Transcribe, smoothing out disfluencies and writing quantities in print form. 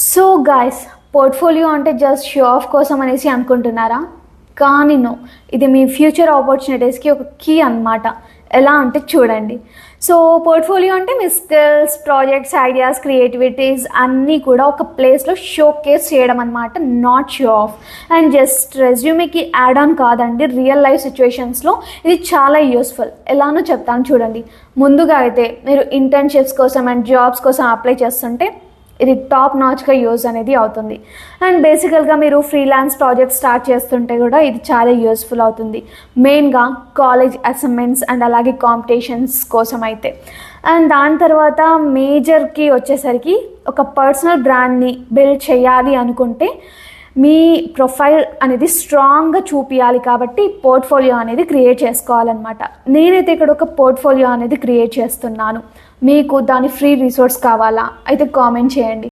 So guys, portfolio అంటే just show off కోసం అనేసి అనుకుంటున్నారా? కానీ నో, ఇది మీ ఫ్యూచర్ ఆపర్చునిటీస్కి ఒక కీ అన్నమాట. ఎలా అంటే చూడండి. సో పోర్ట్ఫోలియో అంటే మీ స్కిల్స్, ప్రాజెక్ట్స్, ఐడియాస్, క్రియేటివిటీస్ అన్నీ కూడా ఒక ప్లేస్లో షో కేస్ చేయడం అనమాట, not show off. And just రెజ్యూమేకి యాడ్ ఆన్ కాదండి, రియల్ లైఫ్ సిచ్యువేషన్స్లో ఇది చాలా యూస్ఫుల్. ఎలానో చెప్తాను చూడండి. ముందుగా అయితే మీరు ఇంటర్న్షిప్స్ కోసం అండ్ జాబ్స్ కోసం అప్లై చేస్తుంటే ఇది టాప్ నాచ్గా యూజ్ అనేది అవుతుంది. అండ్ బేసికల్గా మీరు ఫ్రీలాన్స్ ప్రాజెక్ట్ స్టార్ట్ చేస్తుంటే కూడా ఇది చాలా యూస్ఫుల్ అవుతుంది, మెయిన్గా కాలేజ్ అసైన్మెంట్స్ అండ్ అలాగే కాంపిటీషన్స్ కోసం అయితే. అండ్ దాని తర్వాత మేజర్కి వచ్చేసరికి ఒక పర్సనల్ బ్రాండ్ని బిల్డ్ చేయాలి అనుకుంటే మీ ప్రొఫైల్ అనేది స్ట్రాంగ్గా చూపించాలి, కాబట్టి పోర్ట్ఫోలియో అనేది క్రియేట్ చేసుకోవాలన్నమాట. నేనైతే ఇక్కడ ఒక పోర్ట్ఫోలియో అనేది క్రియేట్ చేస్తున్నాను. మీకు దాని ఫ్రీ రిసోర్స్ కావాలా అయితే కామెంట్ చేయండి.